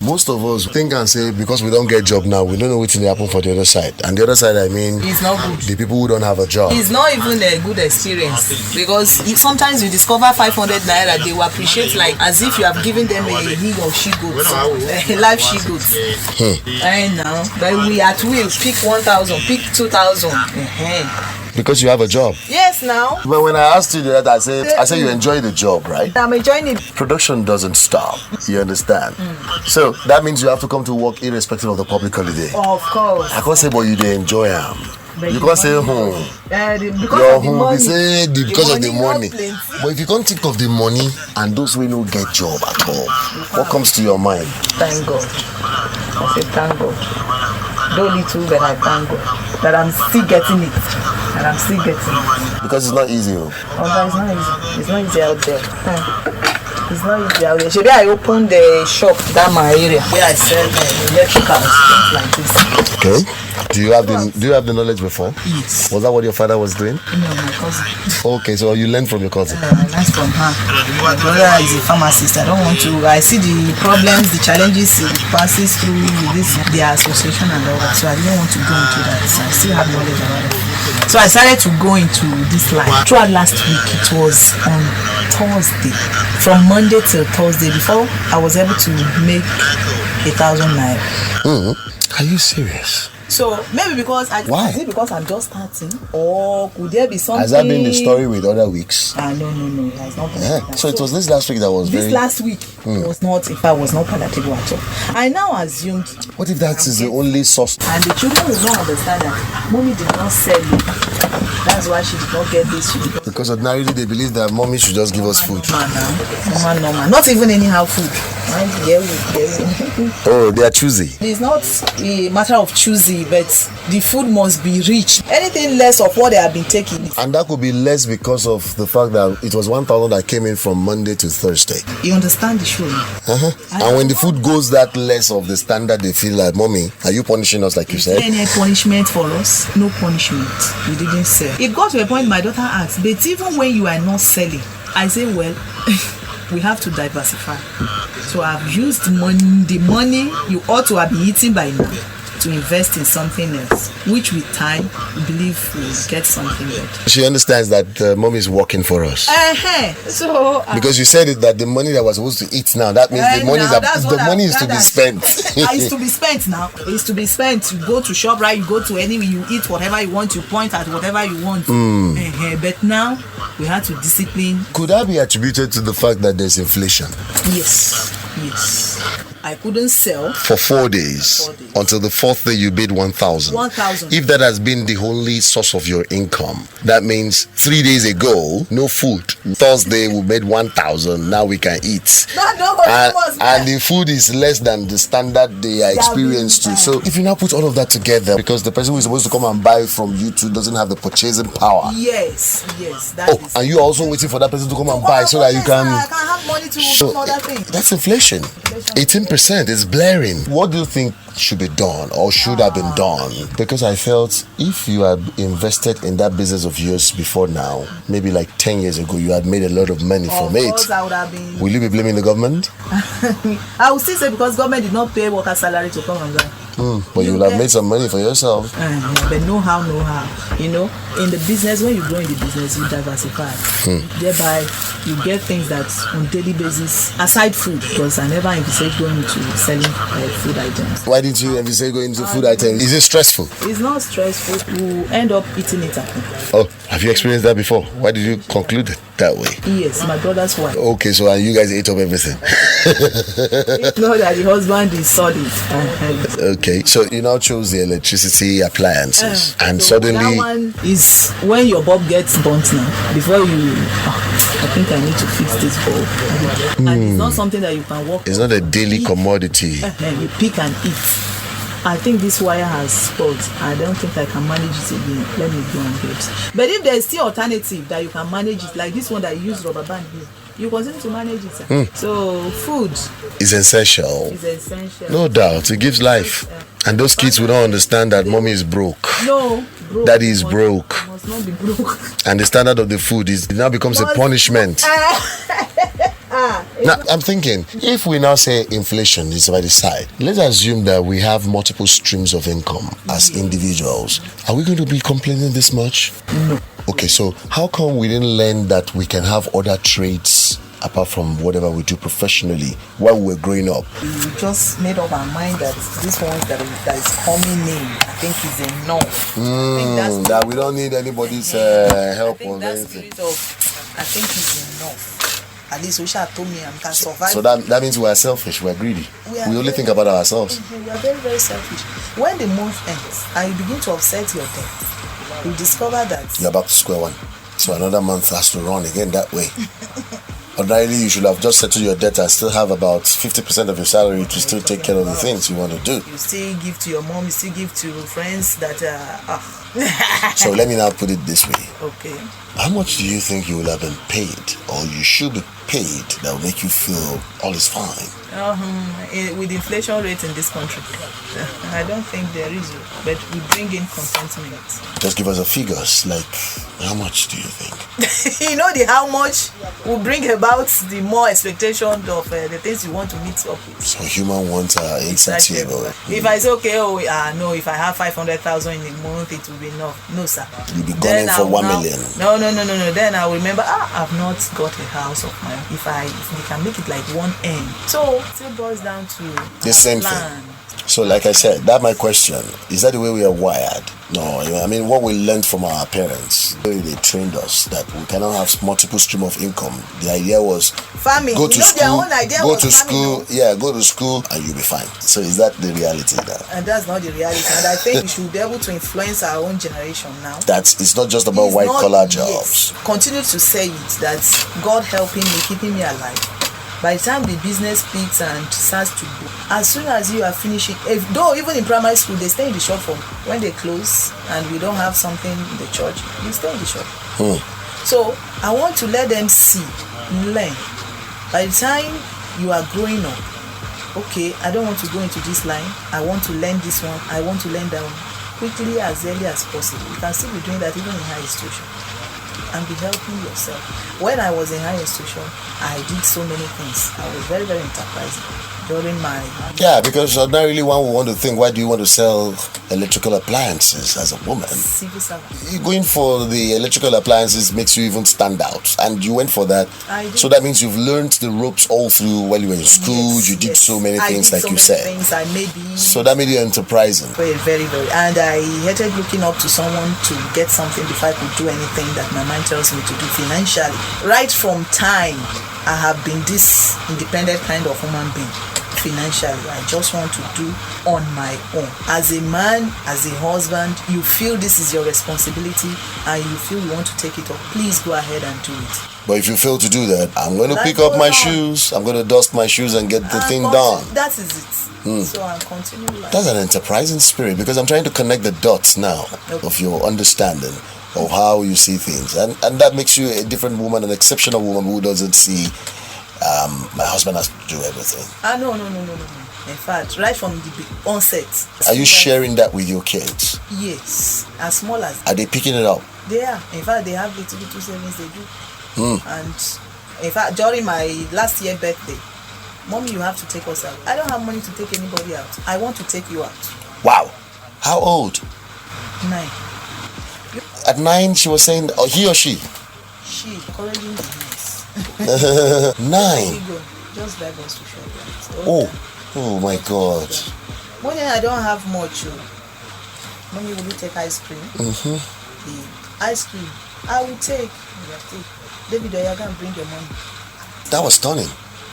Most of us think and say because we don't get job now, we don't know what's going to happen for the other side. And the other side, I mean, it's not good. The people who don't have a job. It's not even a good experience because sometimes you discover 500 naira, they will appreciate like as if you have given them a he or she goat, a live she goat. I know, but we at will pick 1,000, pick 2,000. Because you have a job. Yes, now. But when I asked you that, I said you enjoy the job, right? I'm enjoying it. Production doesn't stop. You understand? So that means you have to come to work irrespective of the public holiday. Of course. I can't say, but you they enjoy them. You can't say home. Because of the money. Say because of the money. But if you can't think of the money and those who don't get job at all, what comes to your mind? Thank God. I say thank God. Don't need to, but I thank God that I'm still getting it. And I'm still getting it. Because it's not easy. Oh, no, it's not easy. It's not easy out there. It's not easy out there. Maybe I opened the shop down my area where I sell electricals, things like this. Okay. Do you have the knowledge before? Yes. Was that what your father was doing? No, my cousin. Okay, so you learned from your cousin. I learned from her. My brother is a pharmacist. I don't want to. I see the problems, the challenges he passes through with this, their association and all that. So I didn't want to go into that. So I still have knowledge about it. So I started to go into this line. Throughout last week, it was on Thursday, from Monday till Thursday. Before I was able to make 1,000 naira. Are you serious? So maybe because Why? Is it because I'm just starting, or could there be something? Has that been the story with other weeks? No, it has not been. Yeah. So it was this last week that was this last week was not. If I was not palatable at all, I now assumed. What if that is the only source? And the children will not understand that mommy did not sell it. That's why she did not get this. Because ordinarily they believe that mommy should just give us food. Normal. Not even anyhow food. Oh, they are choosy. It's not a matter of choosy, but the food must be rich. Anything less of what they have been taking. And that could be less because of the fact that it was 1,000 that came in from Monday to Thursday. You understand the show? And when the food goes that less of the standard, they feel like, mommy, are you punishing us like you said? Any punishment for us? No punishment. We didn't sell. It got to a point my daughter asked, but even when you are not selling, I say, well, we have to diversify. So I've used the money you ought to have been eating by now to invest in something else, which with time we believe we'll get something better. She understands that mommy is working for us. So because you said it that the money that was supposed to eat now, that means the money is to be spent. It's to be spent now. It's to be spent. You go to shop, right? You go to anywhere, you eat whatever you want, you point at whatever you want. But now we have to discipline. Could that be attributed to the fact that there's inflation? Yes. I couldn't sell for 4 days until the fourth day you bid 1,000. 1,000. If that has been the only source of your income, that means 3 days ago, no food. Thursday we made 1,000. Now we can eat. And the food is less than the standard they are experienced to. So if you now put all of that together, because the person who is supposed to come and buy from you too doesn't have the purchasing power. Yes. And you are also waiting for that person to come and buy so that you can. I can have money to do other things. That's inflation. 18%. It's blaring. What do you think should be done or should have been done? Because I felt if you had invested in that business of yours before now, maybe like 10 years ago, you had made a lot of money from it. I would have been. Will you be blaming the government? I would still say because government did not pay worker salary to come and buy. But you will have made some money for yourself. But know how. You know, in the business, when you grow in the business, you diversify. Thereby, you get things that on daily basis, aside food, because I never envisaged going into selling food items. Why didn't you envisage going into food items? Is it stressful? It's not stressful. You end up eating it at home. Oh, have you experienced that before? Why did you conclude it that way? Yes, my brother's wife. Okay, so you guys ate up everything. It's not that the husband is solid. Okay, so you now chose the electricity appliances, and so suddenly that one is when your bulb gets burnt now. Before you, I think I need to fix this bulb, and it's not something that you can work. It's not a daily commodity. You pick and eat. I think this wire has spots. I don't think I can manage it again. Let me go and get. But if there's still alternative that you can manage it, like this one that you use rubber band here, you continue to manage it. So food is essential. Is essential. No doubt, it gives life. And those kids will not understand that mommy is broke. No, broke. Daddy is broke. Must not be broke. And the standard of the food is it now becomes a punishment. Now, I'm thinking, if we now say inflation is by the side, let's assume that we have multiple streams of income as individuals. Are we going to be complaining this much? No. Okay, so how come we didn't learn that we can have other trades apart from whatever we do professionally while we were growing up? We just made up our mind that this one that is coming in, I think is enough. That we don't need anybody's help or anything. I think it's enough. At least we shall told me I can survive. So that means we are selfish, we are greedy. We only think about ourselves. We are very, very selfish. When the month ends and you begin to offset your debt, you discover that you're back to square one. So another month has to run again that way. Ordinarily, you should have just settled your debt and still have about 50% of your salary to still take care of the things you want to do. You still give to your mom, you still give to friends that So let me now put it this way. Okay. How much do you think you will have been paid or you should be paid that will make you feel all is fine? With the inflation rate in this country, I don't think there is, but we bring in contentment. Just give us a figures, like how much do you think? You know how much will bring about the more expectation of the things you want to meet up with. So human wants are insatiable. If I say no, if I have 500,000 in a month, it will be enough. No, sir. You'll be gunning for 1 million. No. Then I will remember, I've not got a house of my own. If we can make it like one end. So it still boils down to the same plan. thing. So like I said, that's my question. Is that the way we are wired? No, I mean what we learned from our parents. They trained us that we cannot have multiple stream of income. The idea was farming. Go to school, their own idea go was to farming, school, go to school and you'll be fine. So is that the reality now? And that's not the reality. And I think we should be able to influence our own generation now. It's not just about white collar jobs. Yes, continue to say it, that God helping me, keeping me alive. By the time the business peaks and starts to go, as soon as you are finishing, though even in primary school they stay in the shop for when they close and we don't have something in the church, you stay in the shop. So I want to let them see, learn. By the time you are growing up, okay, I don't want to go into this line, I want to learn this one, I want to learn that one, quickly as early as possible. You can still be doing that even in high institution and be helping yourself. When I was in high institution, I did so many things. I was very, very enterprising during my... Yeah, because ordinarily one would want to think, why do you want to sell electrical appliances as a woman? Civil servant. Going for the electrical appliances makes you even stand out. And you went for that. So that means you've learned the ropes all through while you were in school. You did so many things, like you said. So that made you enterprising. Very, very, very. And I hated looking up to someone to get something before I could do anything that my mind tells me to do financially. Right from time, I have been this independent kind of human being. Financially, I just want to do on my own. As a man, as a husband, you feel this is your responsibility and you feel you want to take it up, please go ahead and do it. But if you fail to do that, I'm going to pick up my shoes, I'm going to dust my shoes and get the thing done. That is it. So I'm continuing like that's an enterprising spirit, because I'm trying to connect the dots now of your understanding of how you see things. And that makes you a different woman, an exceptional woman who doesn't see my husband has to do everything. No. In fact, right from the onset. Are you sharing that with your kids? Yes, as small as. Are they picking it up? They are. In fact, they have little savings they do. And in fact, during my last year birthday, Mommy, you have to take us out. I don't have money to take anybody out. I want to take you out. Wow. How old? 9. At 9, she was saying, he or she? She, encouraging the niece. 9. Just drive us to shop. Oh my God. Money, I don't have much. Mommy, will you take ice cream? The ice cream, I will take. David, you can bring your money. That was stunning.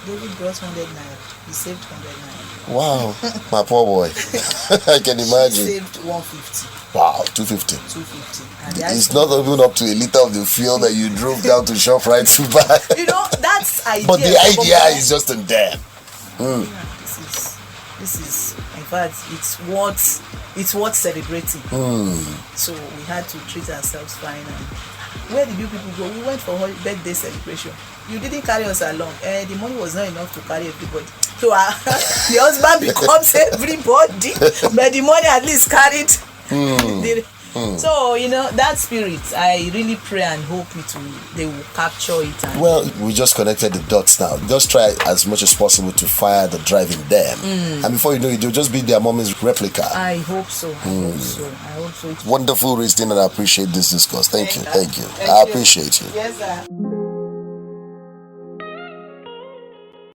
David brought 100 naira. He saved 100 naira. Wow, my poor boy. I can imagine. He saved 150. Wow, 250. 250. It's not even up to a liter of the fuel that you drove down to ShopRite to buy. You know, that's idea. But the idea is just in there. this is, in fact, it's worth celebrating. So we had to treat ourselves fine. And where did you people go? We went for birthday celebration. You didn't carry us along. The money was not enough to carry everybody. So the husband becomes everybody, but the money at least carried. So that spirit, I really pray and hope they will capture it. And well, we just connected the dots now. Just try as much as possible to fire the drive in them, and before you know it, you'll just be their mommy's replica. I hope so. I hope so. Wonderful, Christine, and I appreciate this discourse. Thank you. I appreciate you. Yes, sir.